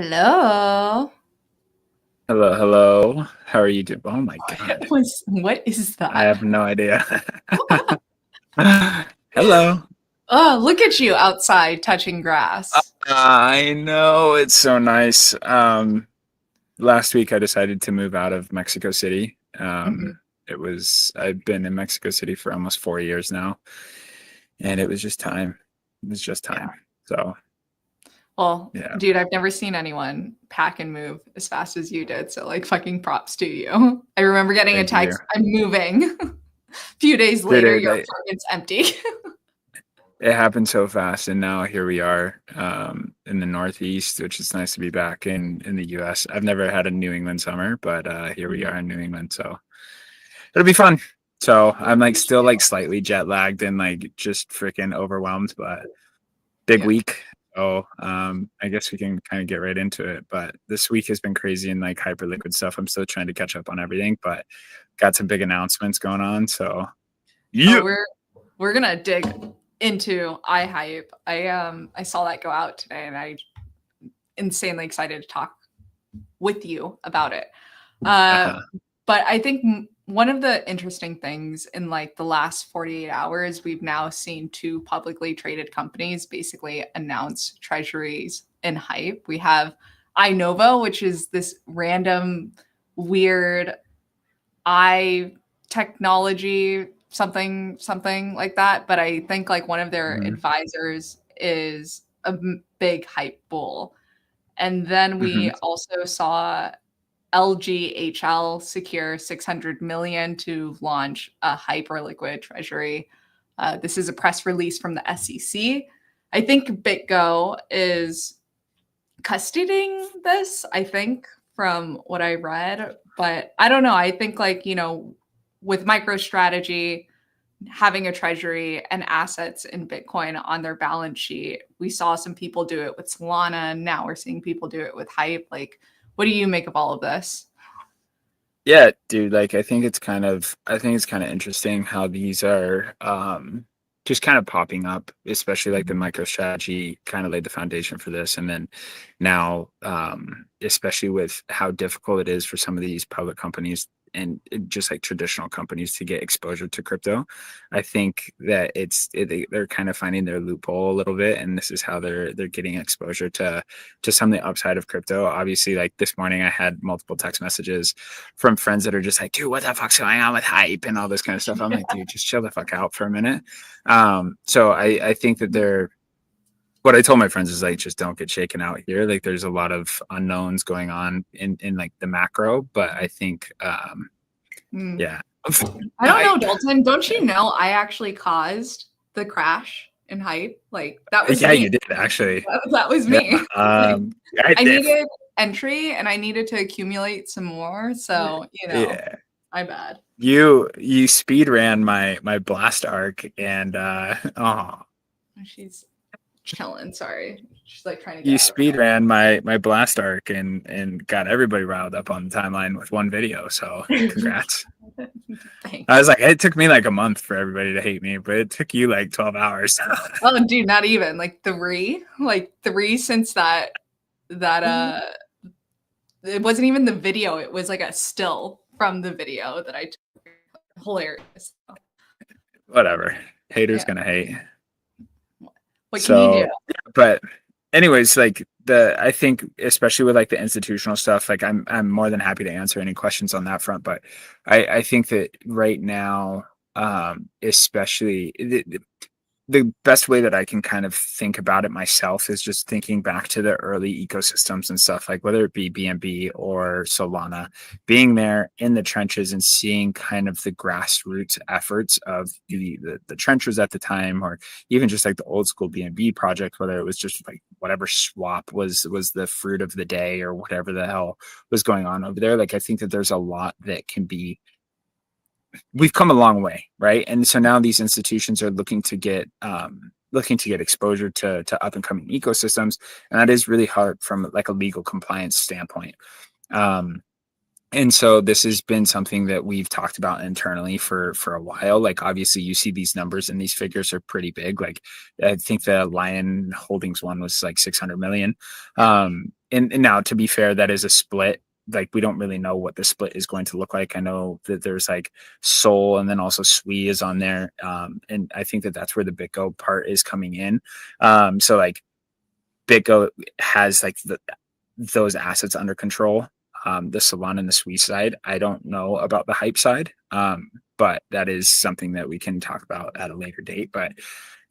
Hello. Hello, hello. How are you doing? Oh my God. What is I that? have no idea. Hello. Oh, look at you outside touching grass. I know it's so nice. Last week I decided to move out of Mexico City. Mhm. I've been in Mexico City for almost 4 years now, and it was just time. It was just time. Yeah. So Well, yeah, dude, I've never seen anyone pack and move as fast as you did. So, like, fucking props to you. I remember getting a thank you. text, I'm moving. A few days later, Dude, your apartment's empty. it happened so fast, and now here we are in the Northeast, which is nice to be back in the U.S. I've never had a New England summer, but here we are in New England, so it'll be fun. So I'm like still like slightly jet lagged and like just freaking overwhelmed, but big Yeah. week. So I guess we can kind of get right into it. But this week has been crazy in like Hyperliquid stuff. I'm still trying to catch up on everything, but got some big announcements going on. So Oh, yeah. we're gonna dig into iHype. I saw that go out today and I insanely excited to talk with you about it. Uh, Uh-huh. but I think one of the interesting things in like the last 48 hours, we've now seen two publicly traded companies basically announce treasuries in hype. We have iNovo, which is this random, weird I technology, something like that. But I think like one of their Mhm. advisors is a big hype bull. And then we Mhm. also saw LGHL secure 600 million to launch a Hyperliquid treasury. This is a press release from the SEC. I think BitGo is custodying this, I think, from what I read. But I don't know. I think, like, with MicroStrategy having a treasury and assets in Bitcoin on their balance sheet, we saw some people do it with Solana. And now we're seeing people do it with Hype. Like, what do you make of all of this? Yeah, dude, like I think it's kind of interesting how these are just kind of popping up, especially like the MicroStrategy kind of laid the foundation for this. And then now especially with how difficult it is for some of these public companies and just like traditional companies to get exposure to crypto. I think that they're kind of finding their loophole a little bit, and this is how they're getting exposure to some of the upside of crypto. Obviously, like this morning I had multiple text messages from friends that are just like, dude, what the fuck's going on with hype and all this kind of stuff. I'm like, dude, just chill the fuck out for a minute. So I think that what I told my friends is like, just don't get shaken out here. Like there's a lot of unknowns going on in like the macro, but I think, Mm. yeah, I don't know, hype. Dalton. Don't you know I actually caused the crash in Hype? Like, that was Yeah, me. you did actually. That was Yeah. me. Like, I I did. needed entry and I needed to accumulate some more. So, Yeah. my bad. You speed ran my blast arc and oh, She's chilling. Sorry. She's like trying to get you out of speed ran my blast arc and got everybody riled up on the timeline with one video. So her. congrats. I was Thanks. like, it took me like a month for everybody to hate me, but it took you like 12 hours. Oh, dude, not even like three since that it wasn't even the video. It was like a still from the video that I took. Hilarious. Whatever. Haters Yeah. gonna hate. What can you do? So, but anyways, like I think especially with like the institutional stuff, like I'm more than happy to answer any questions on that front. But I think that right now, especially the best way that I can kind of think about it myself is just thinking back to the early ecosystems and stuff, like whether it be BNB or Solana, being there in the trenches and seeing kind of the grassroots efforts of the trenches at the time, or even just like the old school BNB project, whether it was just like whatever swap was the fruit of the day or whatever the hell was going on over there. Like I think that there's a lot that can be we've come a long way, right? And so now these institutions are looking to get exposure to up and coming ecosystems, and that is really hard from like a legal compliance standpoint. Um, and so this has been something that we've talked about internally for a while. Like obviously you see these numbers and these figures are pretty big. Like I think the Lion Holdings one was like 600 million. and now to be fair, that is a split. Like we don't really know what the split is going to look like. I know that there's like Sol and then also Sui is on there. And I think that that's where the BitGo part is coming in. So like BitGo has like those assets under control. The Solana and the Sui side, I don't know about the Hype side. But that is something that we can talk about at a later date. But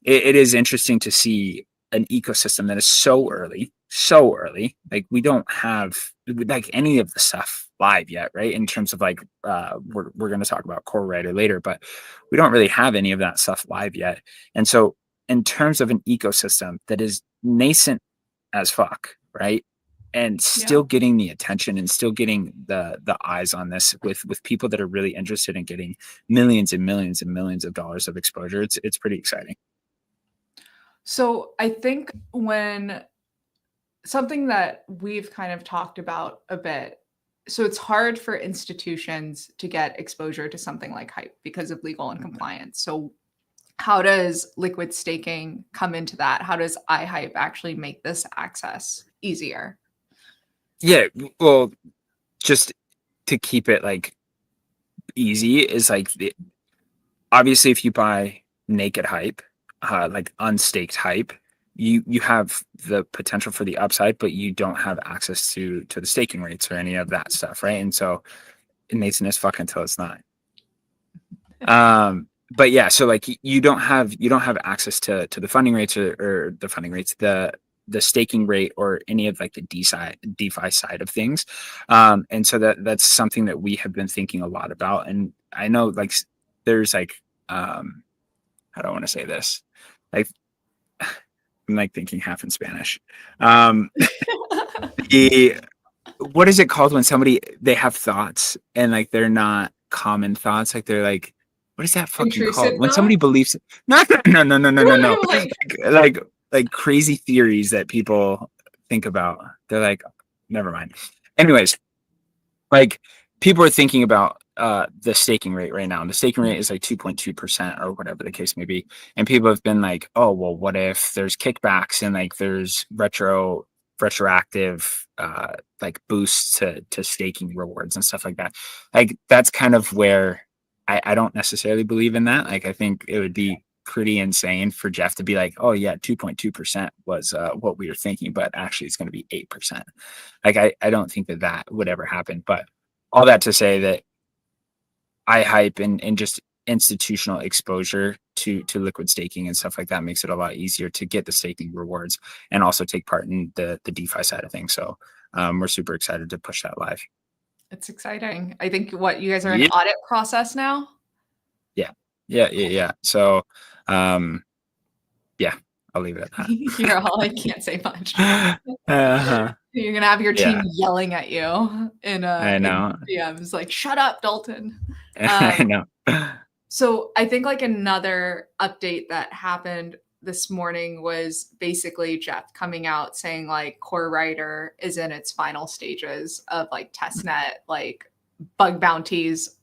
it is interesting to see an ecosystem that is so early. Like we don't have like any of the stuff live yet, right? In terms of like we're going to talk about Core Writer later, but we don't really have any of that stuff live yet. And so in terms of an ecosystem that is nascent as fuck, right? And still getting the attention and still getting the eyes on this with people that are really interested in getting millions and millions and millions of dollars of exposure. It's pretty exciting. So I think when something that we've kind of talked about a bit, so it's hard for institutions to get exposure to something like Hype because of legal and compliance. So how does liquid staking come into that? How does iHype actually make this access easier? Yeah, well, just to keep it like easy is like obviously if you buy naked Hype, like unstaked Hype, you have the potential for the upside, but you don't have access to the staking rates or any of that stuff, right? And so it nascent as fuck until it's not. But yeah, so like you don't have access to the funding rates or the funding rates, the staking rate or any of like the DeFi side of things. And so that's something that we have been thinking a lot about. And I know like there's like how do I want to say this? Like I'm like thinking half in Spanish. The what is it called when somebody they have thoughts and like they're not common thoughts, like they're like what is that fucking Intrusive called? When somebody thoughts? believes no. Like, Like crazy theories that people think about. They're like, never mind. Anyways, like people are thinking about the staking rate right now. And the staking rate is like 2.2% or whatever the case may be. And people have been like, oh, well, what if there's kickbacks and like there's retroactive like boosts to staking rewards and stuff like that. Like that's kind of where I don't necessarily believe in that. Like I think it would be pretty insane for Jeff to be like, oh yeah, 2.2% was what we were thinking, but actually it's going to be 8%. Like I don't think that would ever happen. But all that to say that iHype and just institutional exposure to liquid staking and stuff like that makes it a lot easier to get the staking rewards and also take part in the DeFi side of things. So we're super excited to push that live. it's exciting. I think what you guys are in audit process now? Yeah. So yeah, I'll leave it at that. You're all, I can't say much. Uh-huh. You're gonna have your team yelling at you in I know. DMs like, "Shut up, Dalton." I know. So I think like another update that happened this morning was basically Jeff coming out saying like Core Writer is in its final stages of like testnet, like bug bounties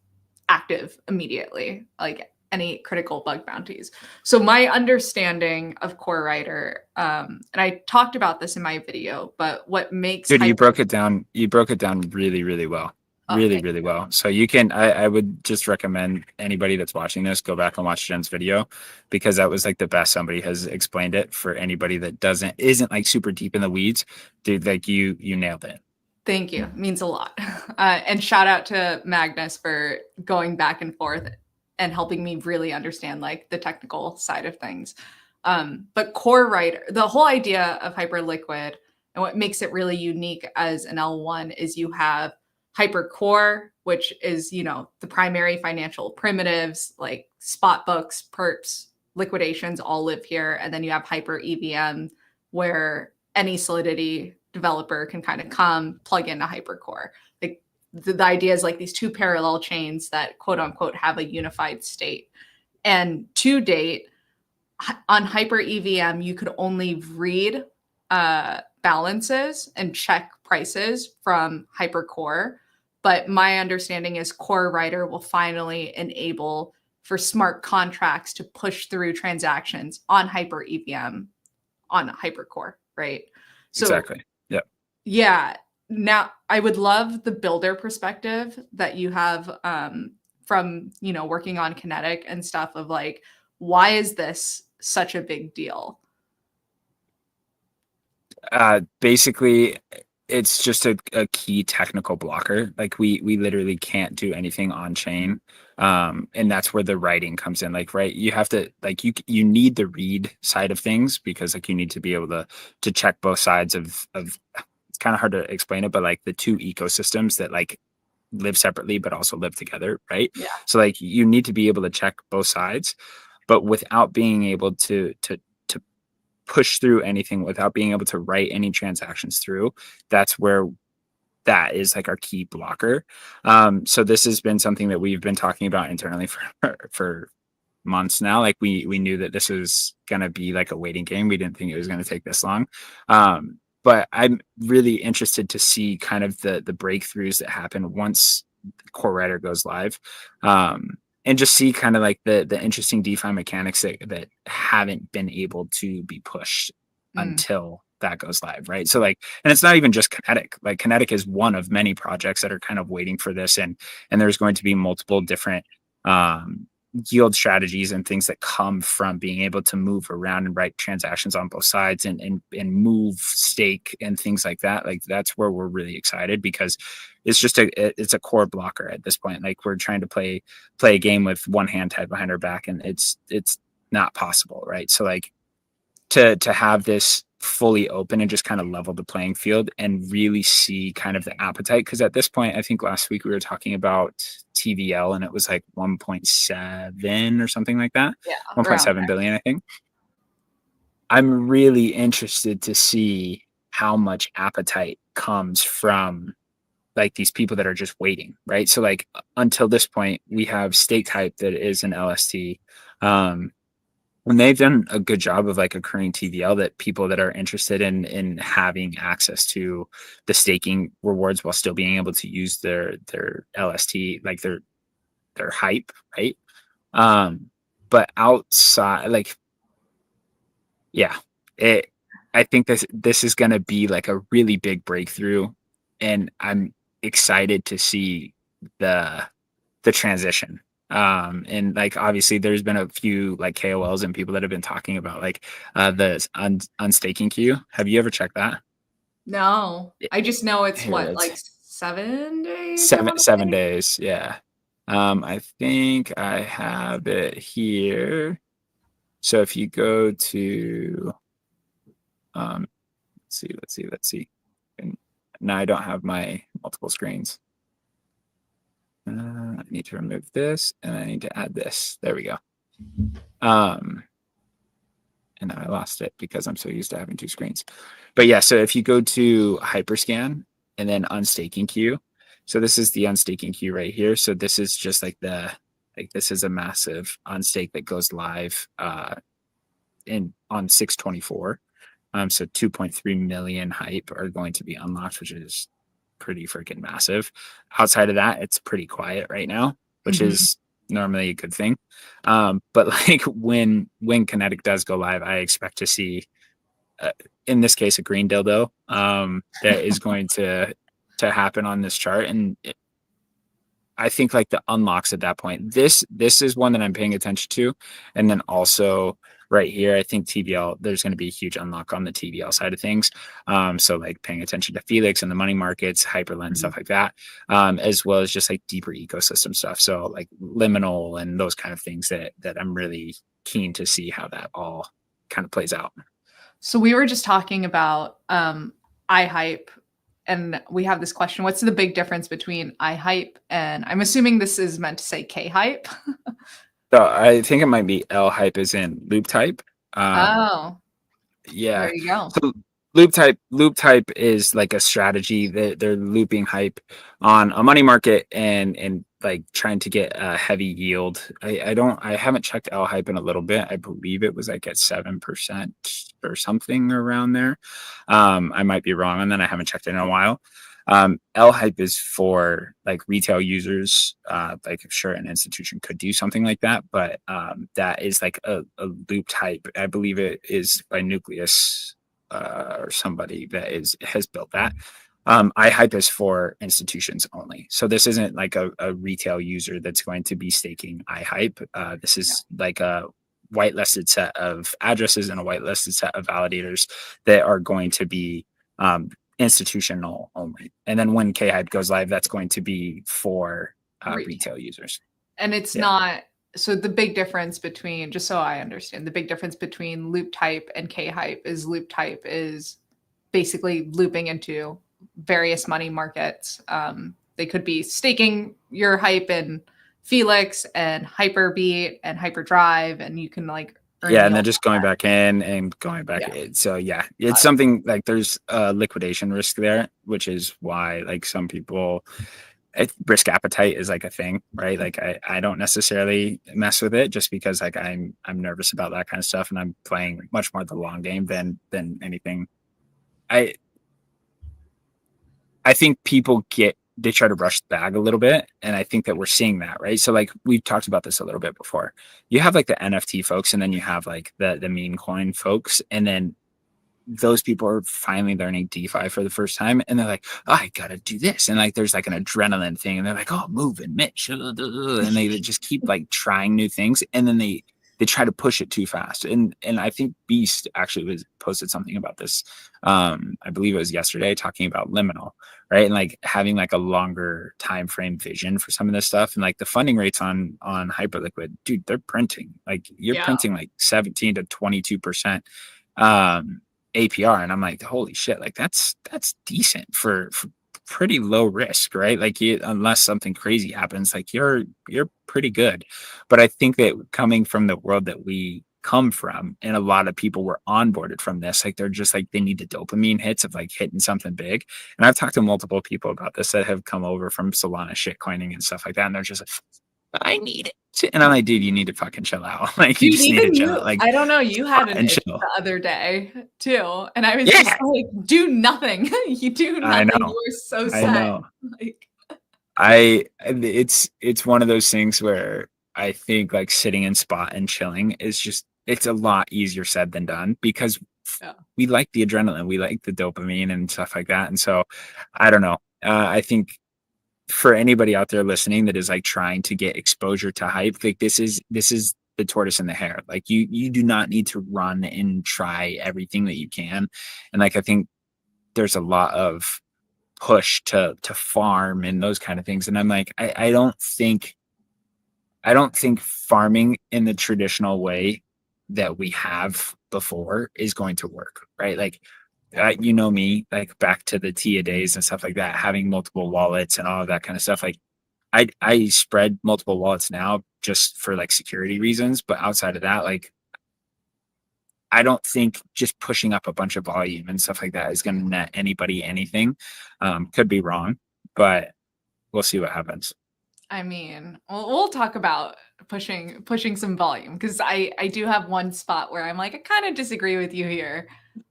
active immediately, like any critical bug bounties. So my understanding of Core Writer, and I talked about this in my video, but what makes Dude, you broke it down really, really well. Really well. So you can I would just recommend anybody that's watching this go back and watch Jen's video because that was like the best somebody has explained it for anybody that isn't like super deep in the weeds. Dude, like you nailed it. Thank you. It means a lot. And shout out to Magnus for going back and forth and helping me really understand like the technical side of things. But Core Writer, the whole idea of Hyperliquid and what makes it really unique as an L1 is you have Hypercore, which is, you know, the primary financial primitives like spot books, perps, liquidations all live here. And then you have HyperEVM, where any Solidity developer can kind of come plug into Hypercore. Like the idea is like these two parallel chains that quote unquote have a unified state. And to date, on HyperEVM, you could only read balances and check prices from Hypercore. But my understanding is Core Writer will finally enable for smart contracts to push through transactions on HyperEVM on Hypercore, right? So exactly. Yep. Yeah. Now, I would love the builder perspective that you have from, working on Kinetic and stuff of like, why is this such a big deal? Basically, it's just a key technical blocker. Like we literally can't do anything on chain. And that's where the writing comes in. Like, right, you have to like you need the read side of things because like you need to be able to check both sides of it's kind of hard to explain it, but like the two ecosystems that like live separately but also live together, right? Yeah. So like you need to be able to check both sides, but without being able to push through anything, without being able to write any transactions through, that's where that is like our key blocker. So this has been something that we've been talking about internally for months now. Like we knew that this was going to be like a waiting game. We didn't think it was going to take this long. But I'm really interested to see kind of the breakthroughs that happen once Core Writer goes live. And just see kind of like the interesting DeFi mechanics that haven't been able to be pushed Mm. until that goes live, right? So like, and it's not even just Kinetic. Like Kinetic is one of many projects that are kind of waiting for this, and there's going to be multiple different yield strategies and things that come from being able to move around and write transactions on both sides and move stake and things like that. Like that's where we're really excited because it's just it's a core blocker at this point. Like we're trying to play a game with one hand tied behind our back, and it's not possible, right? So like to have this fully open and just kind of level the playing field and really see kind of the appetite. Because at this point, I think last week we were talking about TVL and it was like 1.7 or something like that. Yeah. Around 1.7 billion, I think. I'm really interested to see how much appetite comes from like these people that are just waiting, right? So like until this point, we have stake type that is an LST. And they've done a good job of like accruing TVL that people that are interested in having access to the staking rewards while still being able to use their LST, like their hype, right? But outside, like, yeah, it I think this is gonna be like a really big breakthrough, and I'm excited to see the transition. And like obviously there's been a few like KOLs and people that have been talking about like the unstaking queue. Have you ever checked that? No, Yeah, I just know it's here what, it's like 7 days, I seven want to seven say. days. Yeah. I think I have it here. So if you go to let's see. And now I don't have my multiple screens. I need to remove this and I need to add this. There we go. Um, and I lost it because I'm so used to having two screens. But yeah, so if you go to Hyperscan and then unstaking queue, so this is the unstaking queue right here. So this is just like this is a massive unstake that goes live in on 6/24. So 2.3 million hype are going to be unlocked, which is pretty freaking massive. Outside of that, it's pretty quiet right now, which Mhm. is normally a good thing. But like when Kinetic does go live, I expect to see, uh, in this case, a green dildo that is going to happen on this chart, and I think like the unlocks at that point. This is one that I'm paying attention to, and then also right here, I think TVL. There's going to be a huge unlock on the TVL side of things. So like paying attention to Felix and the money markets, Hyperlend Mhm. stuff like that, as well as just like deeper ecosystem stuff. So like liminal and those kind of things that I'm really keen to see how that all kind of plays out. So we were just talking about iHype, and we have this question: what's the big difference between iHype and, I'm assuming this is meant to say K-hype? So I think it might be L hype is in loop type. Um, Oh, there Yeah. you go. So loop type is like a strategy that they're looping hype on a money market and like trying to get a heavy yield. I haven't checked L hype in a little bit. I believe it was like at 7% or something around there. I might be wrong on that. I haven't checked it in a while. L hype is for like retail users. Like sure, an institution could do something like that, but that is like a loop type. I believe it is by Nucleus. or somebody that has built that. iHype is for institutions only. So this isn't like a retail user that's going to be staking iHype. This Yeah. is like a whitelisted set of addresses and a whitelisted set of validators that are going to be institutional only. And then when KHype goes live, that's going to be for retail users. And it's not, so the big difference between, just so I understand, the big difference between loop type and KHype is loop type is basically looping into various money markets. They could be staking your hype in Felix and Hyperbeat and Hyperdrive, and you can like earn Yeah, and then yield just on going that. back in and going back in. So yeah, it's Uh, something like there's a liquidation risk there, which is why like some people risk appetite is like a thing, right? Like I don't necessarily mess with it just because like I'm nervous about that kind of stuff, and I'm playing much more the long game than anything. I I think people they try to rush the bag a little bit, and I think that we're seeing that, right? So like we've talked about this a little bit before. You have like the NFT folks, and then you have like the meme coin folks, and then those people are finally learning DeFi for the first time, and they're like, oh, I gotta do this, and like there's like an adrenaline thing, and they're like, oh, move and Mitch, and they just keep like trying new things, and then they try to push it too fast. And I think Beast actually was posted something about this. I believe it was yesterday, talking about liminal, right? And like having like a longer time frame vision for some of this stuff. And like the funding rates on Hyperliquid, dude, they're printing. Like you're yeah. printing like 17 to 22% APR. And I'm like, holy shit, like that's decent for pretty low risk, right? Like unless something crazy happens, like you're pretty good. But I think that coming from the world that we come from, and a lot of people were onboarded from this, like they're just like they need the dopamine hits of like hitting something big. And I've talked to multiple people about this that have come over from Solana shitcoining and stuff like that, and they're just like, I need it. And I'm like, dude, you need to fucking chill out. Like you Dude, just need to even chill you, out. Like I don't know, you had an and itch chill. the other day too. And I was just Yeah, like, do nothing. You do I nothing. know. You were so I sad. know. Like, It's one of those things where I think like sitting in spot and chilling is just it's a lot easier said than done, because yeah. we like the adrenaline, we like the dopamine and stuff like that. And so I don't know. I think for anybody out there listening that is like trying to get exposure to hype, like this is the tortoise and the hare. Like you do not need to run and try everything that you can. And like I think there's a lot of push to farm and those kind of things. And I'm like, I don't think farming in the traditional way that we have before is going to work, right? Like, you know me, like back to the TIA days and stuff like that, having multiple wallets and all of that kind of stuff. Like, I spread multiple wallets now just for like security reasons, but outside of that, like, I don't think just pushing up a bunch of volume and stuff like that is going to net anybody anything. Could be wrong, but we'll see what happens. I mean, we'll talk about pushing some volume because I do have one spot where I'm like, I kind of disagree with you here.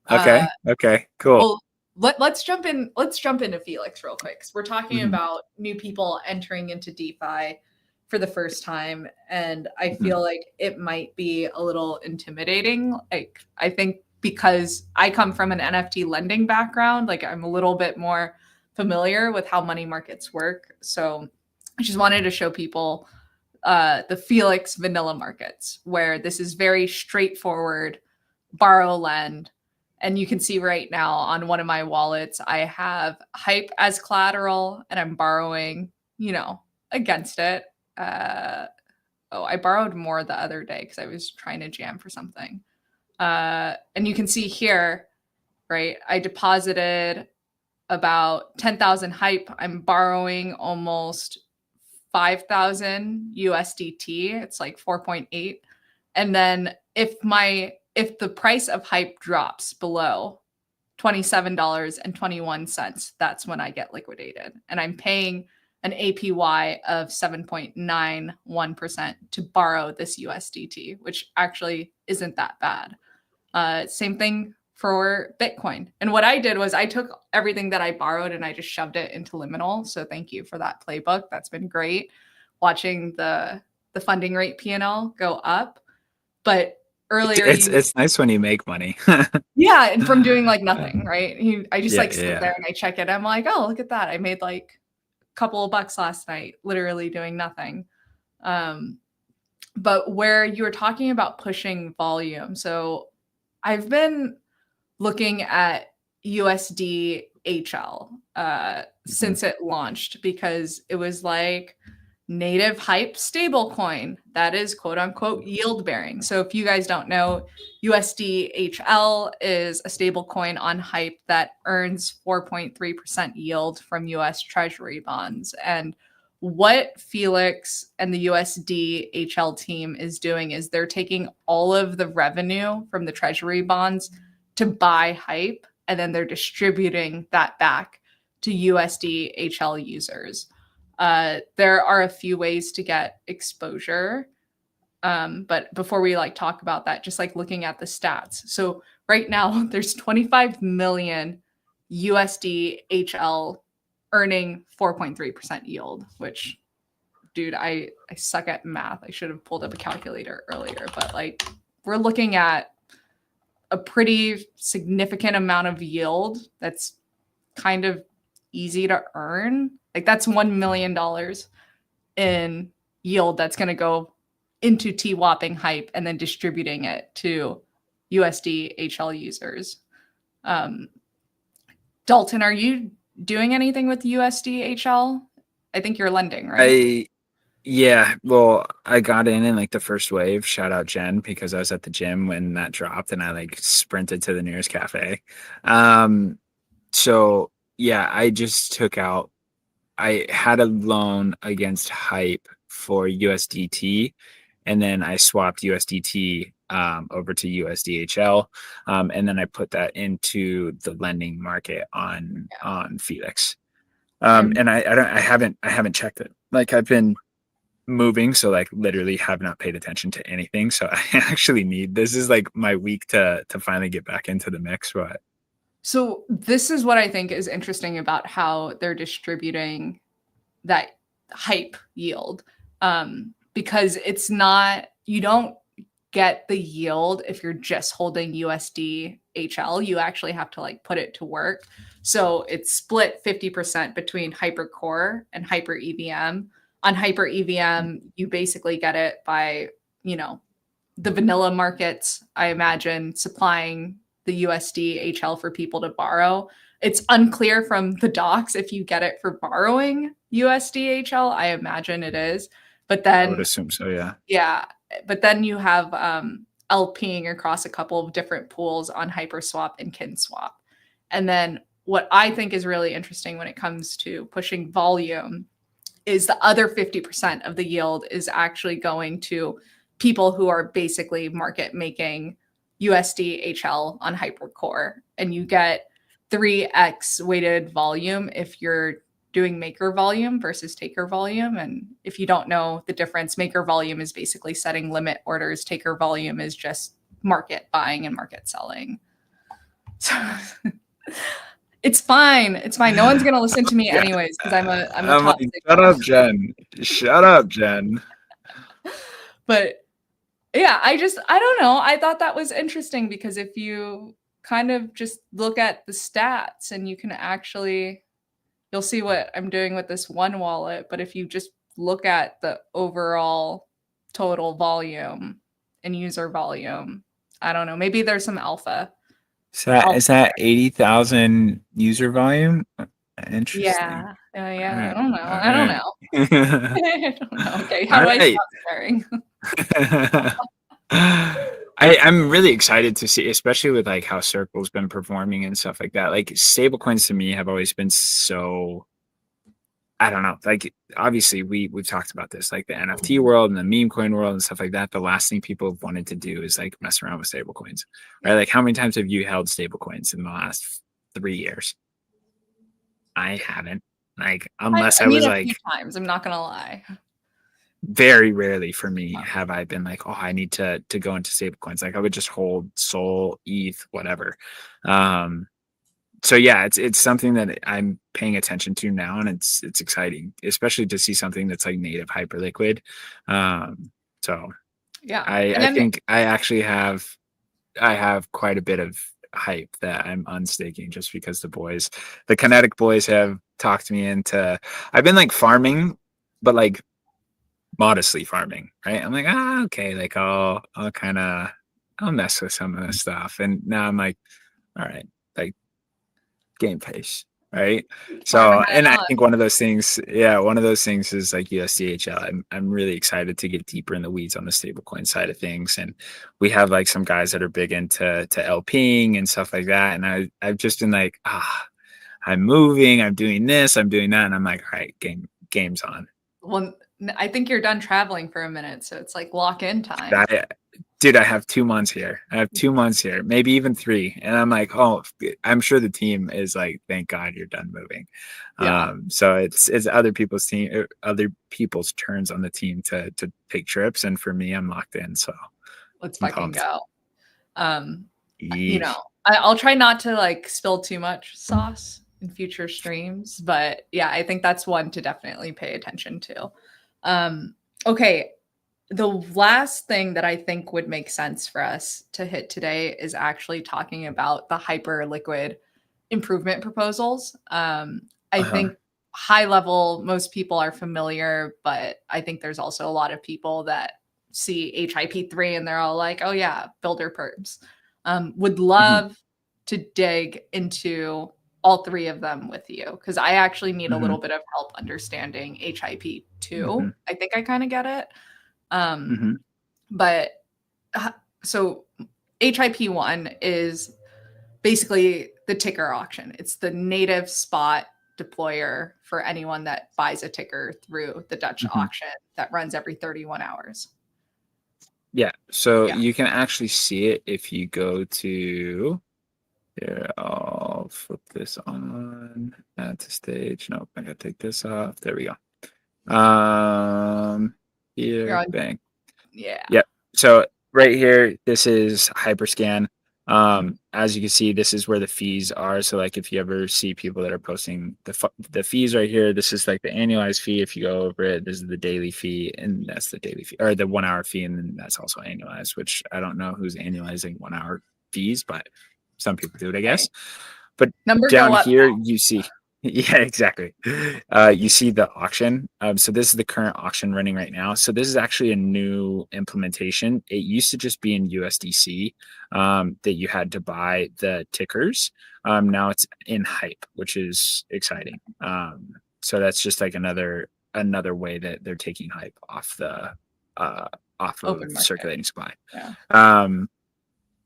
Uh, Okay. Okay. Cool. well, let's jump in. Let's jump into Felix real quick. 'Cause we're talking Mhm. about new people entering into DeFi for the first time, and I Mhm. feel like it might be a little intimidating. Like I think because I come from an NFT lending background, like I'm a little bit more familiar with how money markets work. So I just wanted to show people the Felix vanilla markets, where this is very straightforward borrow lend. And you can see right now on one of my wallets, I have hype as collateral and I'm borrowing, against it. I borrowed more the other day because I was trying to jam for something. And you can see here, right? I deposited about 10,000 hype. I'm borrowing almost 5,000 USDT. It's like 4.8. And then if the price of hype drops below $27.21, that's when I get liquidated. And I'm paying an APY of 7.91% to borrow this USDT, which actually isn't that bad. Same thing for Bitcoin. And what I did was I took everything that I borrowed and I just shoved it into Liminal. So thank you for that playbook. That's been great watching the funding rate P&L go up. But earlier It's nice when you make money. yeah, and from doing like nothing, right? I just Yeah, like sit yeah. there and I check it. I'm like, oh, look at that. I made like a couple of bucks last night, literally doing nothing. Um, but where you were talking about pushing volume. So I've been looking at USD HL Mhm. since it launched because it was like native hype stablecoin that is quote unquote yield bearing. So if you guys don't know, USD HL is a stablecoin on hype that earns 4.3% yield from US Treasury bonds. And what Felix and the USD HL team is doing is they're taking all of the revenue from the Treasury bonds to buy hype, and then they're distributing that back to USD HL users. There are a few ways to get exposure. But before we like talk about that, just like looking at the stats. So right now there's 25 million USD HL earning 4.3% yield, which dude, I suck at math. I should have pulled up a calculator earlier, but like we're looking at a pretty significant amount of yield that's kind of easy to earn. Like that's $1 million in yield that's going to go into T-Whopping hype and then distributing it to USD HL users. Um, Dalton, are you doing anything with USD HL? I think you're lending, right? Yeah, well, I got in like the first wave. Shout out Jen because I was at the gym when that dropped and I like sprinted to the nearest cafe. Um, so yeah, I just took out I had a loan against Hype for USDT, and then I swapped USDT over to USDHL, and then I put that into the lending market on Felix. I'm And I haven't checked it. Like I've been moving, so like literally have not paid attention to anything. So I actually need this is like my week to finally get back into the mix. But So this is what I think is interesting about how they're distributing that hype yield, because it's not, you don't get the yield if you're just holding USD HL. You actually have to like put it to work. So it's split 50% between Hypercore and HyperEVM. On HyperEVM, you basically get it by, you know, the vanilla markets, I imagine, supplying the USD HL for people to borrow. It's unclear from the docs if you get it for borrowing USD HL. I imagine it is. But I would then, assume so. Yeah. yeah, but then you have LPing across a couple of different pools on HyperSwap and KinSwap. And then what I think is really interesting when it comes to pushing volume is the other 50% of the yield is actually going to people who are basically market making USD HL on Hypercore. And you get 3x weighted volume if you're doing maker volume versus taker volume. And if you don't know the difference, maker volume is basically setting limit orders, taker volume is just market buying and market selling. So it's fine. It's fine. No one's gonna listen to me Yeah. anyways because I'm a I'm like, toxic. shut up, Jen. Shut up, Jen. But yeah, I don't know. I thought that was interesting because if you kind of just look at the stats and you can actually you'll see what I'm doing with this one wallet, but if you just look at the overall total volume and user volume, I don't know. Maybe there's some alpha. Is that 80,000 user volume? Interesting. Yeah. All Yeah. I right. don't know. All I don't right. know. I don't know. Okay. How All do I right. stop staring? I'm really excited to see, especially with like how Circle's been performing and stuff like that. Like stablecoins to me have always been so I don't know. Like obviously we've talked about this, like the NFT world and the meme coin world and stuff like that. The last thing people have wanted to do is like mess around with stablecoins. Right? Like how many times have you held stablecoins in the last 3 years? I haven't. Like unless I I mean, was a few like times. I'm not gonna lie. very rarely for me have I been like, oh, I need to go into stablecoins. Like I would just hold Sol, ETH, whatever. Um, so yeah, it's something that I'm paying attention to now, and it's exciting, especially to see something that's like native Hyperliquid. So Yeah. And I then think I have quite a bit of hype that I'm unstaking just because the Kinetic boys have talked me into. I've been like farming, but like modestly farming, right? I'm like, okay, like I'll kind of I'll mess with some of this stuff, and now I'm like, all right, like game pace, right? farming So, high and I on. think one of those things, yeah, one of those things is like USDHL. I'm really excited to get deeper in the weeds on the stablecoin side of things, and we have like some guys that are big into LPing and stuff like that, and I've just been like, I'm moving, I'm doing this, I'm doing that, and I'm like, all right, game's on. Well, I think you're done traveling for a minute, so it's like lock in time. Dude, I have 2 months here. I have 2 months here, maybe even 3. And I'm like, oh, I'm sure the team is like, thank God you're done moving. Yeah. So it's other people's turns on the team to take trips. And for me, I'm locked in. So Let's I'm fucking pumped. go. Um, you know, Yeesh. I'll try not to like spill too much sauce in future streams, but yeah, I think that's one to definitely pay attention to. Okay, the last thing that I think would make sense for us to hit today is actually talking about the Hyperliquid improvement proposals. I Uh-huh. think high level, most people are familiar, but I think there's also a lot of people that see HIP3 and they're all like, oh, yeah, builder perps. Would Hmm. love to dig into all three of them with you because I actually need a Hmm. little bit of help understanding HIP2. Hmm. I think I kind of get it. Um, Hmm. but so HIP1 is basically the ticker auction. It's the native spot deployer for anyone that buys a ticker through the Dutch Hmm. auction that runs every 31 hours. Yeah. So Yeah. you can actually see it if you go to here. I'll flip this on. Add to stage. Nope, I gotta take this off. There we go. You're Here, on. bang. Yeah. Yep. So right here, this is Hyperscan. As you can see, this is where the fees are. So like if you ever see people that are posting the fees right here, this is like the annualized fee. If you go over it, this is the daily fee, and that's the daily fee or the 1 hour fee, and then that's also annualized, which I don't know who's annualizing 1 hour fees, but some people do it, I Hey, guess. But numbers go down up. here, you see, yeah, exactly. You see the auction. So this is the current auction running right now. So this is actually a new implementation. It used to just be in USDC that you had to buy the tickers. Now it's in Hype, which is exciting. So that's just like another way that they're taking Hype uh, off of Open market. circulating supply. Yeah. Um,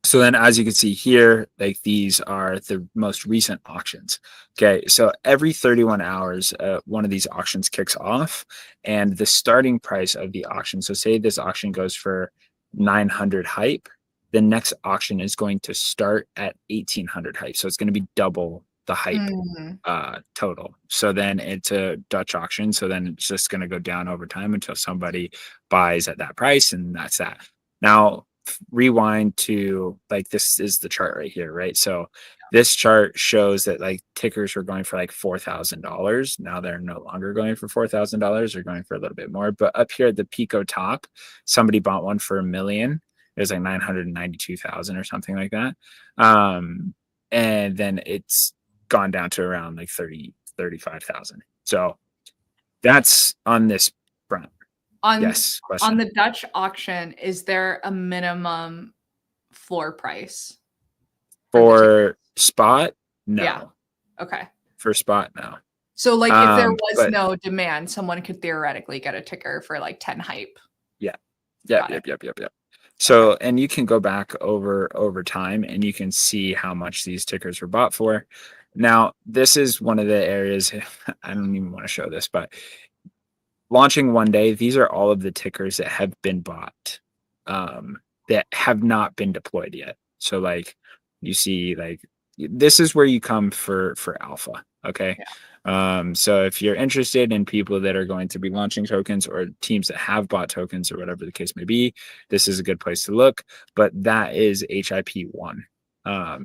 so then, as you can see here, like these are the most recent auctions. Okay, so every 31 hours, one of these auctions kicks off, and the starting price of the auction. So, say this auction goes for 900 hype, the next auction is going to start at 1800 hype. So it's going to be double the hype Mm, total. So then it's a Dutch auction. So then it's just going to go down over time until somebody buys at that price, and that's that. Now rewind to like this is the chart right here, right? So this chart shows that like tickers were going for like $4,000. Now they're no longer going for $4,000. They're going for a little bit more. But up here at the Pico top, somebody bought one for $1 million. It was like 992,000 or something like that. And then it's gone down to around like 35,000. So that's on this front. on Yes, on question. the Dutch auction, is there a minimum floor price for the ticket? For spot, Yeah. no. Okay. For spot, no. So like if there was But no demand, someone could theoretically get a ticker for like 10 hype. yeah. Yep, Got it. yep, yep, yep, yep. Okay. So, and you can go back over time and you can see how much these tickers were bought for. Now, this is one of the areas I don't even want to show this, but launching one day, these are all of the tickers that have been bought that have not been deployed yet. So like you see like this is where you come for alpha. Okay. Yeah. So if you're interested in people that are going to be launching tokens or teams that have bought tokens or whatever the case may be, this is a good place to look. But that is HIP1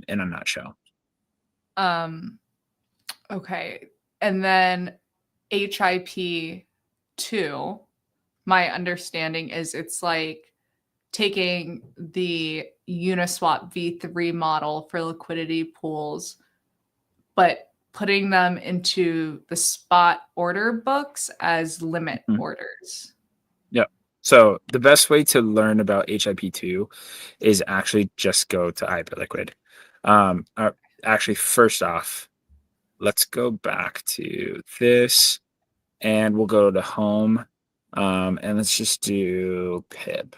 in a nutshell. Um, okay. And then HIP2, my understanding is it's like taking the Uniswap v3 model for liquidity pools, but putting them into the spot order books as limit Mhm. orders. Yeah. So the best way to learn about HIP2 is actually just go to Hyperliquid. Actually, first off, let's go back to this and we'll go to home. And let's just do pip.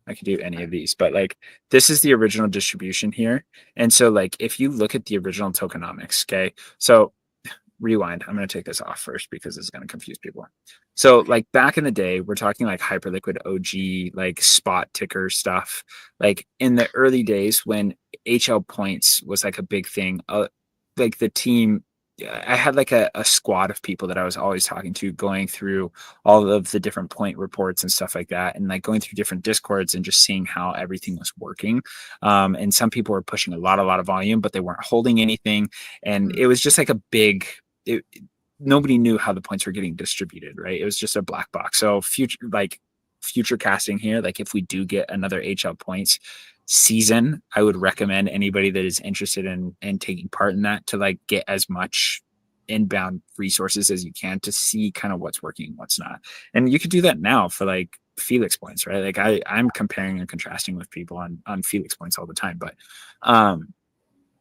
I could do any of these, but like this is the original distribution here. And so like if you look at the original tokenomics, okay, so rewind. I'm going to take this off first because it's going to confuse people. So like back in the day, we're talking like Hyperliquid OG, like spot ticker stuff. Like in the early days when HL points was like a big thing, like the team, I had like a squad of people that I was always talking to, going through all of the different point reports and stuff like that, and like going through different discords and just seeing how everything was working. And some people were pushing a lot of volume, but they weren't holding anything, and it was just like a big it, nobody knew how the points were getting distributed, right? It was just a black box. So future casting here, like if we do get another HL points season, I would recommend anybody that is interested in taking part in that to like get as much inbound resources as you can to see kind of what's working, what's not. And you could do that now for like Felix points, right? Like I'm comparing and contrasting with people on Felix points all the time, but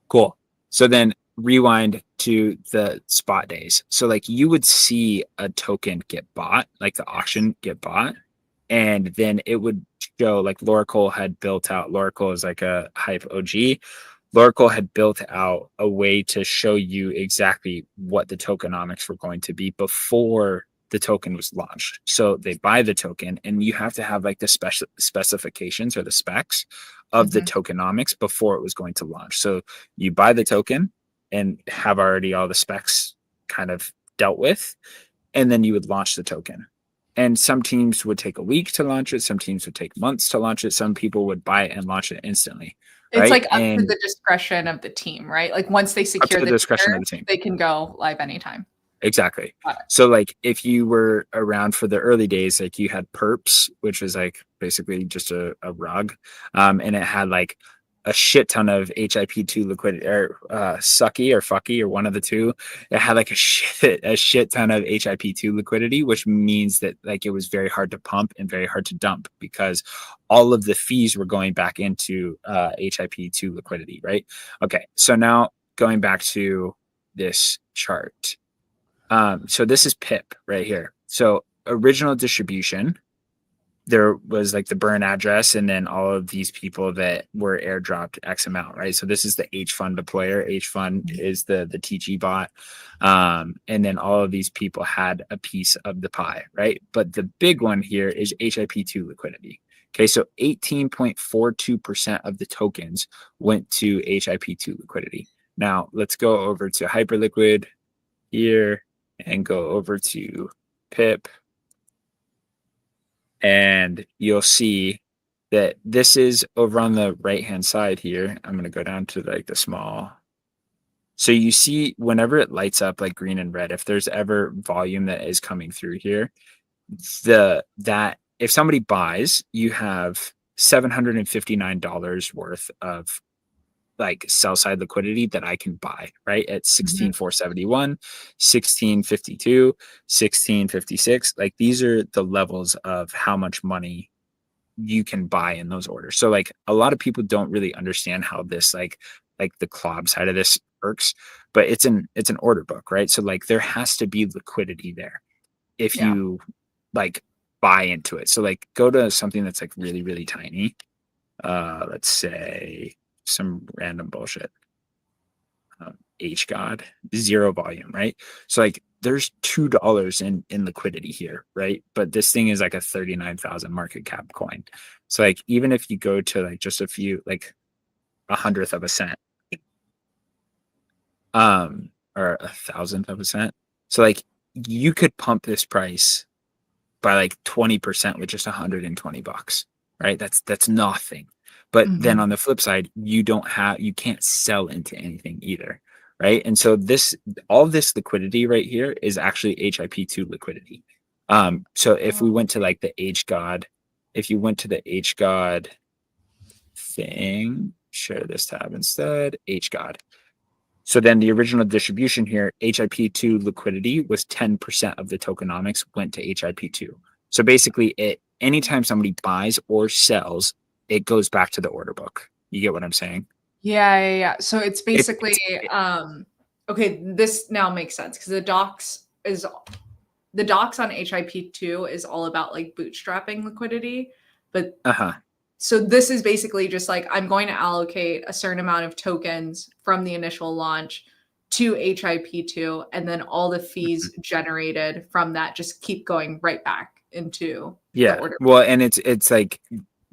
cool. So then rewind to the spot days. So like you would see a token get bought, like the auction get bought, and then it would show like Loracle had built out. Loracle is like a hype OG. Loracle had built out a way to show you exactly what the tokenomics were going to be before the token was launched. So they buy the token, and you have to have like the specifications or the specs of the tokenomics before it was going to launch. So you buy the token and have already all the specs kind of dealt with, and then you would launch the token. And some teams would take a week to launch it. Some teams would take months to launch it. Some people would buy it and launch it instantly. It's Right. like up to And the discretion of the team, right? Like once they up to secure the the discretion ticker, of the team. they can go live anytime. Exactly. Got it. So like if you were around for the early days, like you had perps, which was like basically just a rug. And it had like a shit ton of HIP2 liquidity, or sucky or fucky or one of the two. It had like a shit ton of HIP2 liquidity, which means that like it was very hard to pump and very hard to dump because all of the fees were going back into HIP2 liquidity, right? Okay. So now going back to this chart. So this is pip right here. So original distribution, there was like the burn address and then all of these people that were airdropped X amount, right? So this is the H fund deployer. H fund is the TG bot. And then all of these people had a piece of the pie, right? But the big one here is HIP2 liquidity. Okay, so 18.42% of the tokens went to HIP2 liquidity. Now let's go over to Hyperliquid here and go over to pip, and you'll see that this is over on the right hand side here. I'm going to go down to like the small. So you see whenever it lights up like green and red, if there's ever volume that is coming through here, that if somebody buys, you have $759 worth of like sell side liquidity that I can buy, right? At 16,471, 1652, 1656. Like these are the levels of how much money you can buy in those orders. So like a lot of people don't really understand how this like the club side of this works, but it's an order book, right? So like there has to be liquidity there if Yeah. you like buy into it. So like go to something that's like really, really tiny. Let's say some random bullshit. H God, zero volume, right? So like there's $2 in liquidity here, right? But this thing is like a 39,000 market cap coin. So like even if you go to like just a few, like 100th of a cent, or 1,000th of a cent. So like you could pump this price by like 20% with just $120, right? That's nothing. But then on the flip side, you can't sell into anything either, right? And so all this liquidity right here is actually HIP2 liquidity. So if we went to like the H God if you went to the HGOD thing, share this tab instead, HGOD. So then the original distribution here, HIP2 liquidity was 10% of the tokenomics went to HIP2. So basically, anytime somebody buys or sells, it goes back to the order book. You get what I'm saying? Yeah. So it's It, basically okay, this now makes sense because the docs on HIP2 is all about like bootstrapping liquidity, but uh-huh. so this is basically just like I'm going to allocate a certain amount of tokens from the initial launch to HIP2, and then all the fees generated from that just keep going right back into the order. Well, and it's like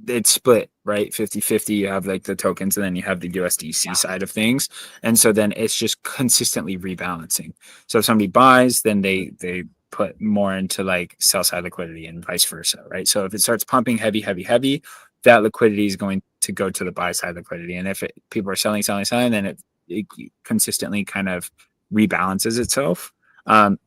it's split, right? 50-50. You have like the tokens and then you have the USDC side of things. And so then it's just consistently rebalancing. So if somebody buys, then they put more into like sell side liquidity and vice versa, right? So if it starts pumping heavy, that liquidity is going to go to the buy side liquidity. And if people are selling, then it consistently kind of rebalances itself. And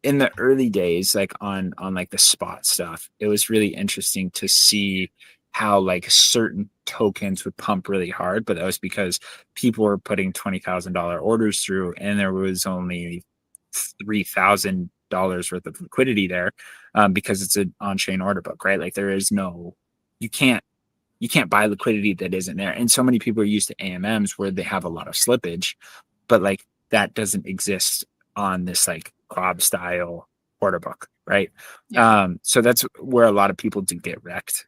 in the early days, like on like the spot stuff, it was really interesting to see how like certain tokens would pump really hard, but that was because people were putting $20,000 orders through, and there was only $3,000 worth of liquidity there, because it's an on-chain order book, right? Like there is no, you can't buy liquidity that isn't there. And so many people are used to AMMs where they have a lot of slippage, but like that doesn't exist on this like Glob style order book, right? Yeah. So that's where a lot of people do get wrecked,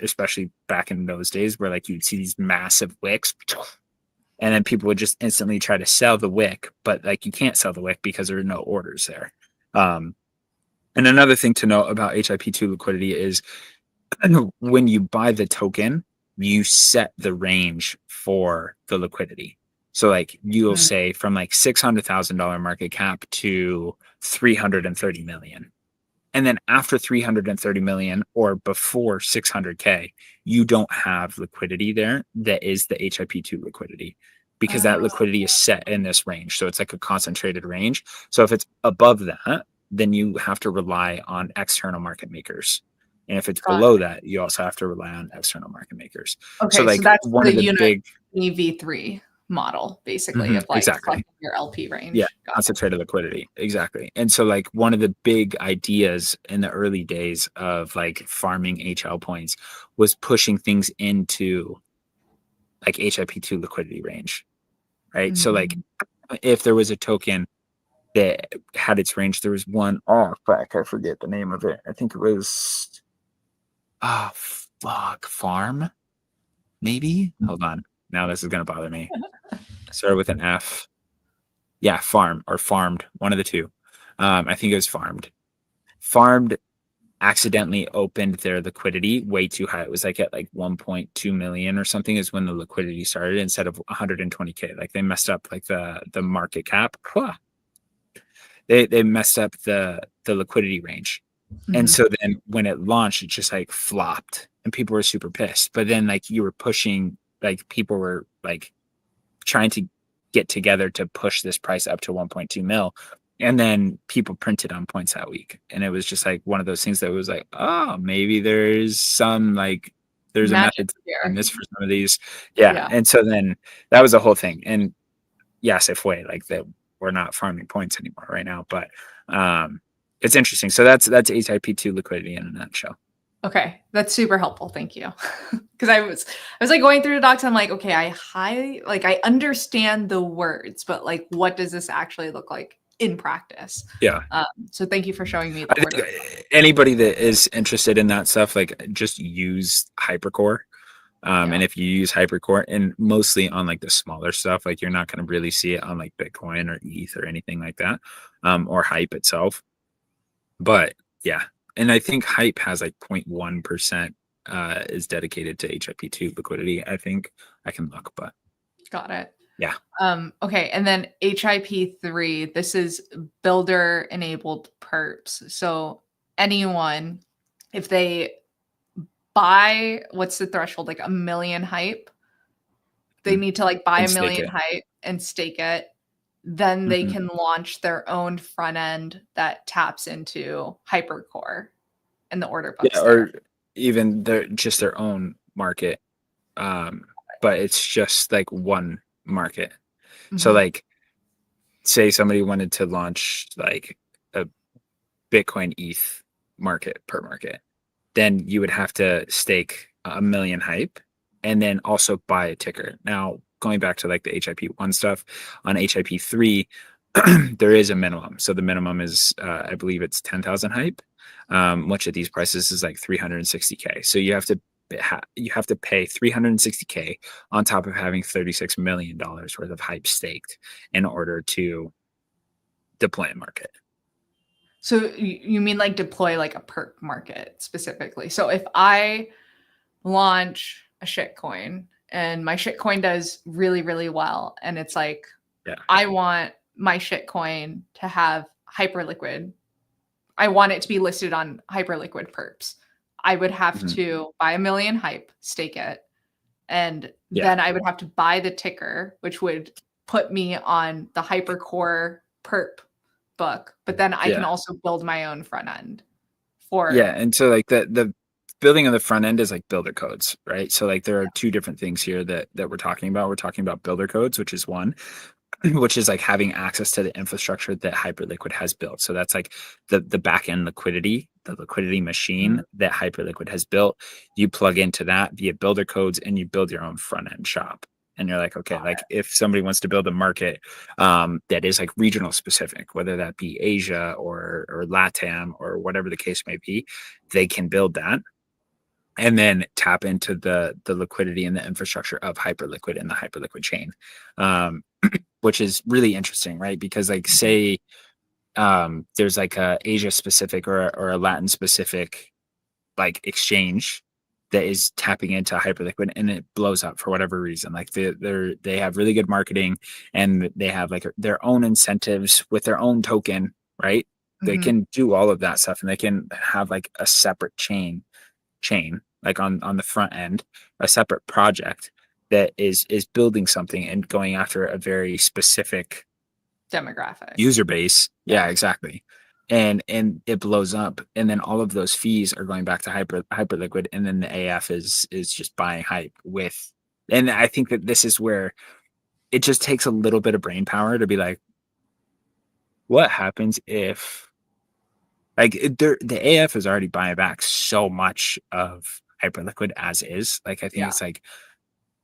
especially back in those days where like you'd see these massive wicks, and then people would just instantly try to sell the wick, but like you can't sell the wick because there are no orders there. And another thing to note about HIP2 liquidity is when you buy the token, you set the range for the liquidity. So like you'll say from like $600,000 market cap to 330 million. And then after 330 million or before 600K, you don't have liquidity there. That is the HIP2 liquidity, because that liquidity is set in this range. So it's like a concentrated range. So if it's above that, then you have to rely on external market makers. And if it's below that, you also have to rely on external market makers. Okay, So like that's one the of the unit big EV3 model, basically, of like exactly. selecting your LP range. Yeah, concentrated liquidity. Exactly. And so like one of the big ideas in the early days of like farming HL points was pushing things into like HIP2 liquidity range, right? So like if there was a token that had its range, there was one, oh fuck, I forget the name of it. I think it was farm, maybe. Hold on. Now this is gonna bother me. Started with an F. Yeah, farm or farmed, one of the two. I think it was farmed. Farmed accidentally opened their liquidity way too high. It was like at like 1.2 million or something is when the liquidity started instead of 120K. Like they messed up like the market cap. They messed up the liquidity range. And so then when it launched, it just like flopped and people were super pissed. But then like you were pushing, like people were like trying to get together to push this price up to 1.2 mil. And then people printed on points that week. And it was just like one of those things that was like, oh, maybe there's some like, there's a method in this for some of these. Yeah. And so then that was the whole thing. And yes, if way, like that we're not farming points anymore right now, but it's interesting. So that's HIP2 liquidity in a nutshell. Okay, that's super helpful. Thank you. Because I was like going through the docs. I'm like, okay, I understand the words, but like, what does this actually look like in practice? Yeah. So thank you for showing me the order. Anybody that is interested in that stuff, like just use Hypercore. And if you use Hypercore, and mostly on like the smaller stuff, like you're not going to really see it on like Bitcoin or ETH or anything like that, or Hype itself. But yeah, and I think Hype has like 0.1% is dedicated to HIP2 liquidity. I think I can look, but got it. Yeah. Okay, and then HIP3. This is builder enabled perps. So anyone, if they buy, what's the threshold? Like 1 million Hype. They need to like buy 1 million Hype and stake it. Then they can launch their own front end that taps into Hypercore and the order books. even their own market. But it's just like one market. So Mhm. like say somebody wanted to launch like a Bitcoin ETH market per market, then you would have to stake a million hype and then also buy a ticker. Now, going back to like the HIP1 stuff, on HIP3, there is a minimum. So the minimum is, I believe it's 10,000 hype, which at these prices is like 360K. So you have to pay 360K on top of having $36 million worth of hype staked in order to deploy a market. So you mean like deploy like a perp market specifically? So if I launch a shitcoin and my shitcoin does really, really well, and it's like, Yeah. I want my shitcoin to have Hyperliquid. I want it to be listed on Hyperliquid perps. I would have Mhm. to buy a million hype, stake it, and Yeah. then I would have to buy the ticker, which would put me on the Hypercore perp book. But then I can Yeah. also build my own front end for Yeah, and so like the building of the front end is like builder codes, right? So like there are two different things here that we're talking about. We're talking about builder codes, which is one, which is like having access to the infrastructure that Hyperliquid has built. So that's like the back end liquidity, the liquidity machine Mhm. that Hyperliquid has built. You plug into that via builder codes and you build your own front end shop. And you're like, okay, Got like if somebody wants to build a market that is like regional specific, whether that be Asia or LATAM or whatever the case may be, they can build that and then tap into the liquidity and the infrastructure of Hyperliquid and the Hyperliquid chain, which is really interesting, right? Because like it. Mhm. say there's like a Asia specific or a Latin specific like exchange that is tapping into Hyperliquid and it blows up for whatever reason. Like they have really good marketing and they have like their own incentives with their own token, right? They Mhm. can do all of that stuff and they can have like a separate chain like on the front end, a separate project that is building something and going after a very specific Demographic. user base. Yeah. Yeah, exactly. And it blows up and then all of those fees are going back to Hyperliquid and then the AF is just buying hype with, and I think that this is where it just takes a little bit of brain power to be like, what happens if like the AF is already buying back so much of Hyperliquid as is. Like I think Yeah. it's like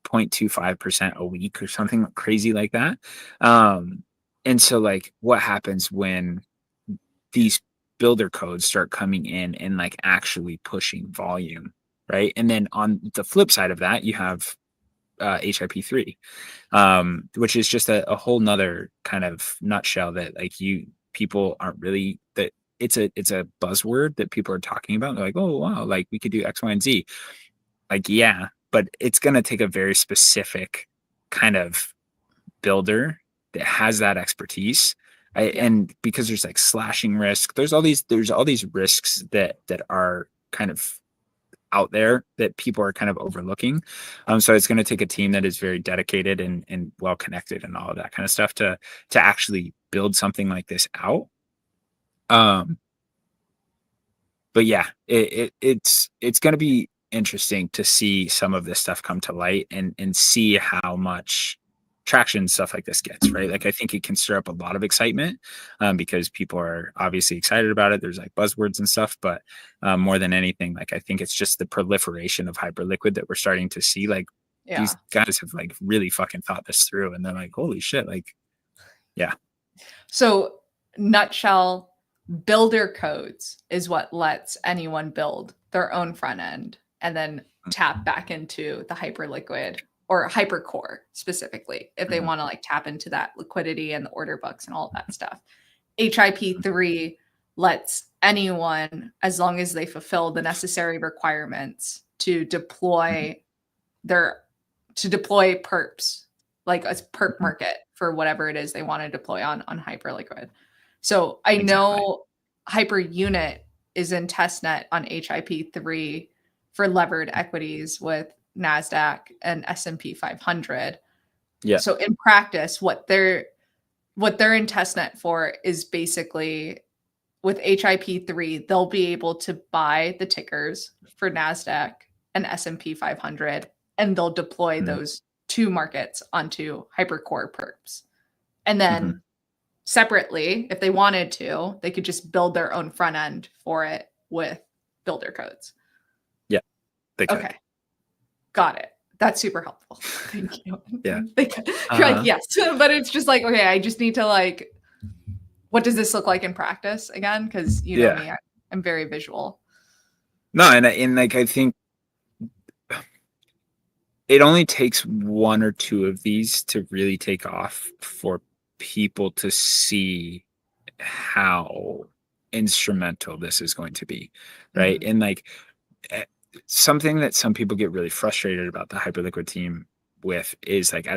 0.25% a week or something crazy like that. Um, and so like what happens when these builder codes start coming in and like actually pushing volume, right? And then on the flip side of that, you have HIP3, which is just a whole nother kind of nutshell that like people aren't really that it's a buzzword that people are talking about. They're like, oh wow, like we could do X, Y, and Z. Like, yeah, but it's gonna take a very specific kind of builder that has that expertise. Yeah. And because there's like slashing risk, there's all these risks that are kind of out there that people are kind of overlooking. So it's going to take a team that is very dedicated and well connected and all of that kind of stuff to actually build something like this out. Um, but yeah, it's going to be interesting to see some of this stuff come to light and see how much traction stuff like this gets, right? Like I think it can stir up a lot of excitement because people are obviously excited about it. There's like buzzwords and stuff, but more than anything, like I think it's just the proliferation of Hyperliquid that we're starting to see. Like these Yeah. guys have like really fucking thought this through, and they're like, holy shit, like yeah, So, nutshell, builder codes is what lets anyone build their own front end and then tap back into the Hyperliquid or Hypercore specifically if they mhm, want to like tap into that liquidity and the order books and all of that stuff. HIP3 lets anyone, as long as they fulfill the necessary requirements to mhm, their deploy perps, like a perp mhm, market for whatever it is they want to deploy on Hyperliquid. So I exactly. know Hyperunit is in testnet on HIP3 for levered equities with Nasdaq and S&P 500. Yeah. So in practice, what they're in testnet for is basically with HIP3, they'll be able to buy the tickers for NASDAQ and S&P 500, and they'll deploy those two markets onto Hypercore perps. And then separately, if they wanted to, they could just build their own front end for it with builder codes. Yeah, they could. Okay, got it. That's super helpful. Thank you. Yeah. You're like, yes, but it's just like, okay, I just need to like, what does this look like in practice again? Because you know me, I'm very visual. No, and like I think it only takes one or two of these to really take off for people to see how instrumental this is going to be, right? And like something that some people get really frustrated about the Hyperliquid team with is like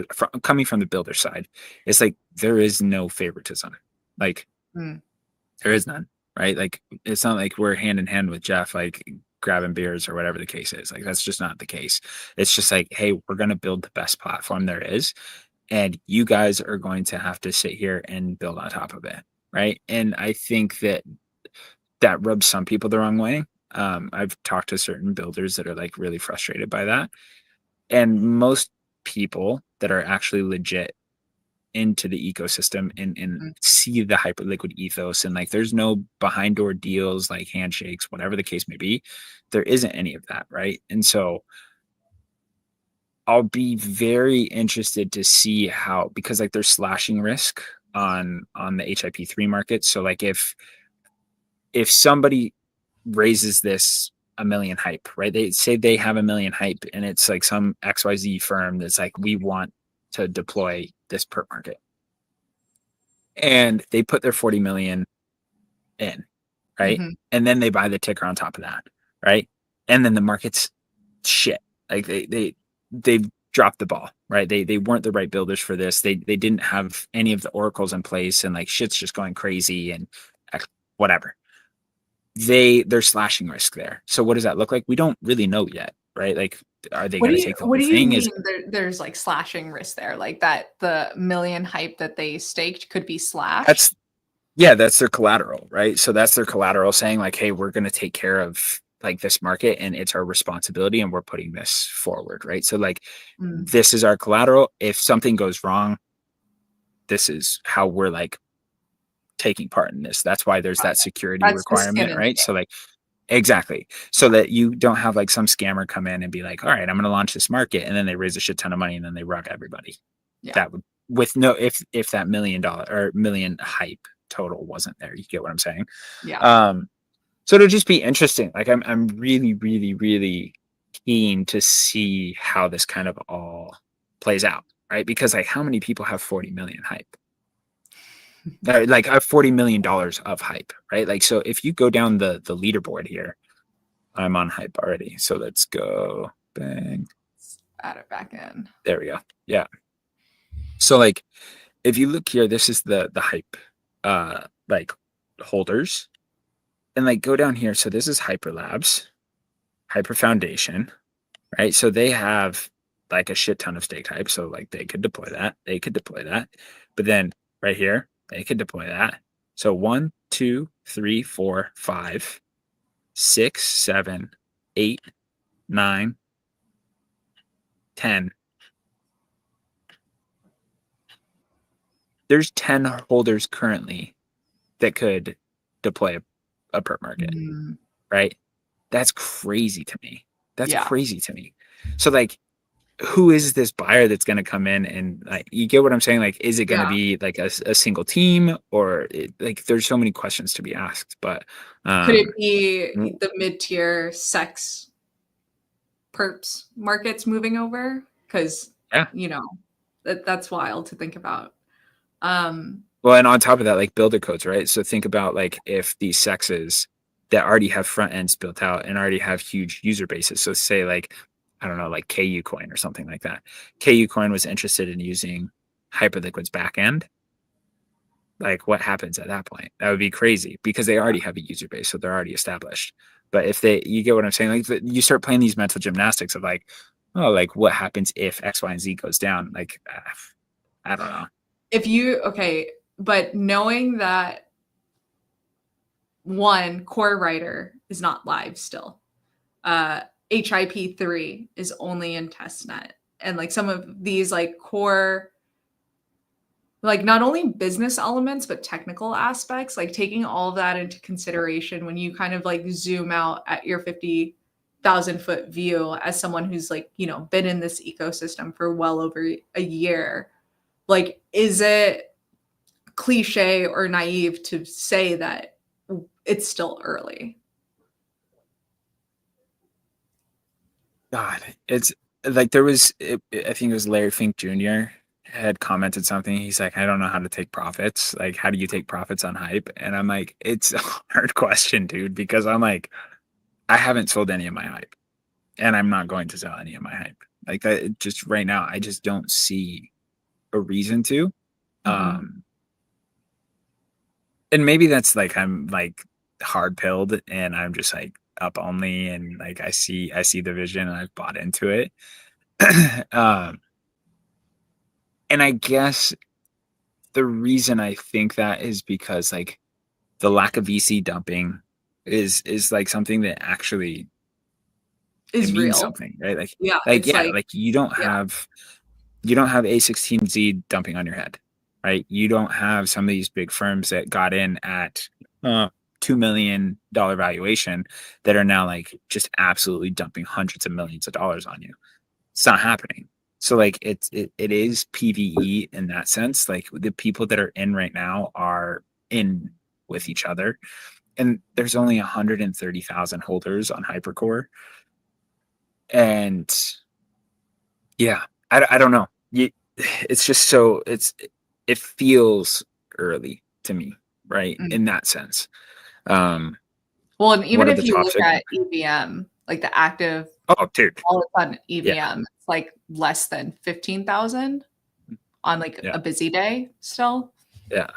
coming from the builder side, it's like there is no favoritism, like there is none, right? Like it's not like we're hand in hand with Jeff, like grabbing beers or whatever the case is. Like that's just not the case. It's just like, hey, we're going to build the best platform there is, and you guys are going to have to sit here and build on top of it, right? And I think that rubs some people the wrong way. I've talked to certain builders that are like really frustrated by that, and most people that are actually legit into the ecosystem and see the Hyperliquid ethos, and like there's no behind door deals like handshakes, whatever the case may be, there isn't any of that, right? And so I'll be very interested to see how, because like there's slashing risk on the HIP3 market. So like if somebody raises this a million hype, right? They say they have a million hype and it's like some XYZ firm that's like, we want to deploy this perp market. And they put their 40 million in, right? And then they buy the ticker on top of that, right? And then the market's shit. Like they've dropped the ball, right? They weren't the right builders for this. They didn't have any of the oracles in place, and like shit's just going crazy and whatever. They're slashing risk there. So what does that look like? We don't really know yet, right? Like, are they going to take the whole thing? What do you mean there's like slashing risk there? Like that the million hype that they staked could be slashed? That's their collateral, right? So that's their collateral saying like, hey, we're going to take care of like this market and it's our responsibility and we're putting this forward, right? So like this is our collateral. If something goes wrong, this is how we're like taking part in this. That's why there's that security requirement, right? So like exactly, so that you don't have like some scammer come in and be like, all right, I'm going to launch this market, and then they raise a shit ton of money and then they rug everybody. That would, with no, if that $1 million or million hype total wasn't there, you get what I'm saying? So it'll just be interesting. Like I'm really, really, really keen to see how this kind of all plays out, right? Because like how many people have 40 million hype? Like $40 million of hype, right? Like, so if you go down the leaderboard here, I'm on hype already. So let's go bang. Let's add it back in. There we go. Yeah. So like, if you look here, this is the hype, like holders, and like go down here. So this is Hyper Labs, Hyper Foundation, right? So they have like a shit ton of staked hype. So like they could deploy that. But then right here, they could deploy that. So 1, 2, 3, 4, 5, 6, 7, 8, 9, 10. There's 10 holders currently that could deploy a perp market, right? That's crazy to me. Crazy to me. So like, who is this buyer that's going to come in and like, you get what I'm saying? Like, is it going to be like a single team, or like, there's so many questions to be asked, but could it be the mid-tier sex perps markets moving over? Because you know, that's wild to think about. Well, and on top of that, like builder codes, right? So think about like if these sexes that already have front ends built out and already have huge user bases. So say like, I don't know, like KU coin or something like that. KU coin was interested in using Hyperliquid's backend. Like what happens at that point? That would be crazy because they already have a user base. So they're already established. But if you get what I'm saying? Like you start playing these mental gymnastics of like, oh, like what happens if X, Y, and Z goes down? Like, I don't know. But knowing that one, Core Writer is not live still. HIP3 is only in testnet. And like some of these like core, like not only business elements, but technical aspects, like taking all of that into consideration when you kind of like zoom out at your 50,000 foot view as someone who's like, you know, been in this ecosystem for well over a year. Like, is it cliche or naive to say that it's still early? God, it's like I think it was Larry Fink Jr. had commented something. He's like, I don't know how to take profits. Like, how do you take profits on hype? And I'm like, it's a hard question, dude, because I'm like, I haven't sold any of my hype and I'm not going to sell any of my hype. Like, just right now, I just don't see a reason to. Mm-hmm. And maybe that's like, I'm like hard pilled and I'm just like up only. And like, I see the vision and I've bought into it. um, and I guess the reason I think that is because like the lack of VC dumping is like something that actually it Is means real. something, right? Yeah, Like it's yeah, like, like you don't yeah. have A16Z dumping on your head, right? You don't have some of these big firms that got in at $2 million valuation that are now like just absolutely dumping hundreds of millions of dollars on you. It's not happening. So like it is PVE in that sense. Like the people that are in right now are in with each other. And there's only 130,000 holders on Hypercore. And yeah, I don't know. It's just so it feels early to me, right? Mm. In that sense. Um, Well, and what even are if the you top look six? at EVM, like the active Oh, dude. all of a sudden Yeah. EVM, it's like less than 15,000 on like Yeah. a busy day still. Yeah.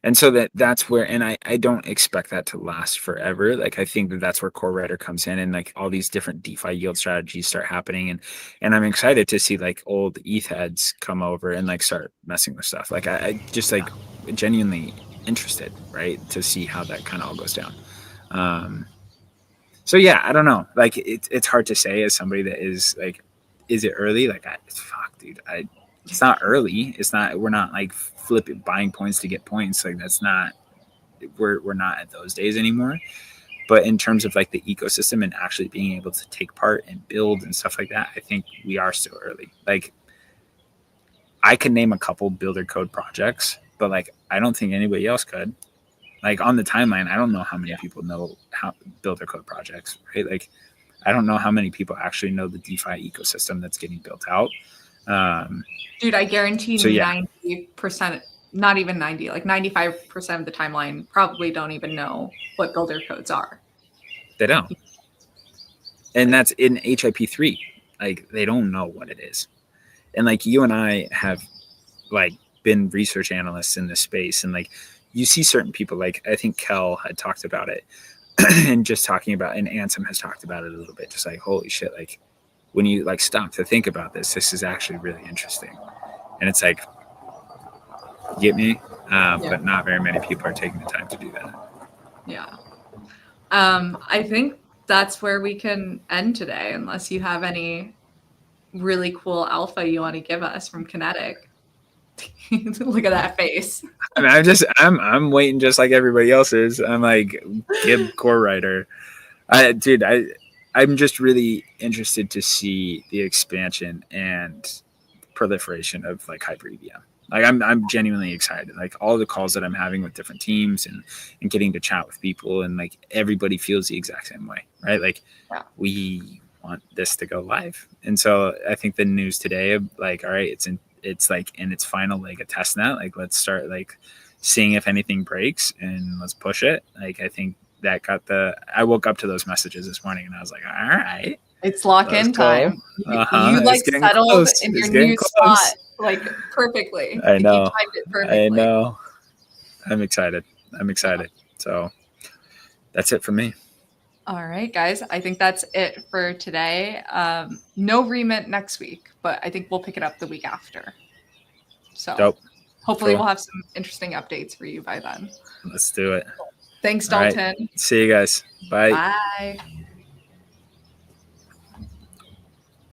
And so that's where, and I don't expect that to last forever. Like I think that's where Core Writer comes in, and like all these different DeFi yield strategies start happening, and I'm excited to see like old ETH heads come over and like start messing with stuff. Like I just like genuinely interested, right, to see how that kind of all goes down. So yeah, I don't know. Like it's hard to say as somebody that is like, is it early? Like fuck, dude. It's not early. It's not. We're not like flipping buying points to get points. Like that's not. We're not at those days anymore. But in terms of like the ecosystem and actually being able to take part and build and stuff like that, I think we are still early. Like I could name a couple builder code projects, but like I don't think anybody else could. Like on the timeline, I don't know how many people know how builder code projects, right? Like I don't know how many people actually know the DeFi ecosystem that's getting built out. Dude, I guarantee So yeah, 90%, not even 90, like 95% of the timeline probably don't even know what builder codes are. they don't. And Like, that's in HIP3. Like they don't know what it is. And like you and I have like been research analysts in this space, and like you see certain people, like I think Kel had talked about it and just talking about, and Ansem has talked about it a little bit, just like holy shit, like when you like stop to think about this is actually really interesting. And it's like, get me? yeah. But not very many people are taking the time to do that. Yeah. I think that's where we can end today, unless you have any really cool alpha you want to give us from Kinetic. Look at that face. I mean, I'm waiting just like everybody else is. I'm like, Gib Core Writer. I'm just really interested to see the expansion and proliferation of like HyperEVM. Like I'm genuinely excited. Like all the calls that I'm having with different teams and getting to chat with people, and like everybody feels the exact same way, right? Like Yeah. we want this to go live. And so I think the news today of like, all right, it's like in its final leg of testnet. Like let's start like seeing if anything breaks and let's push it. Like I think that I woke up to those messages this morning and I was like, all right, It's lock let's in go. time. You It's like getting settled close. in It's your getting new spot close. like perfectly. I Like you know. timed it I perfectly. know. I'm excited. Yeah. So that's it for me. All right, guys. I think that's it for today. No remit next week, but I think we'll pick it up the week after. So Dope. hopefully Cool. we'll have some interesting updates for you by then. Let's do it. Thanks, All right. Dalton. See you guys. Bye. Bye.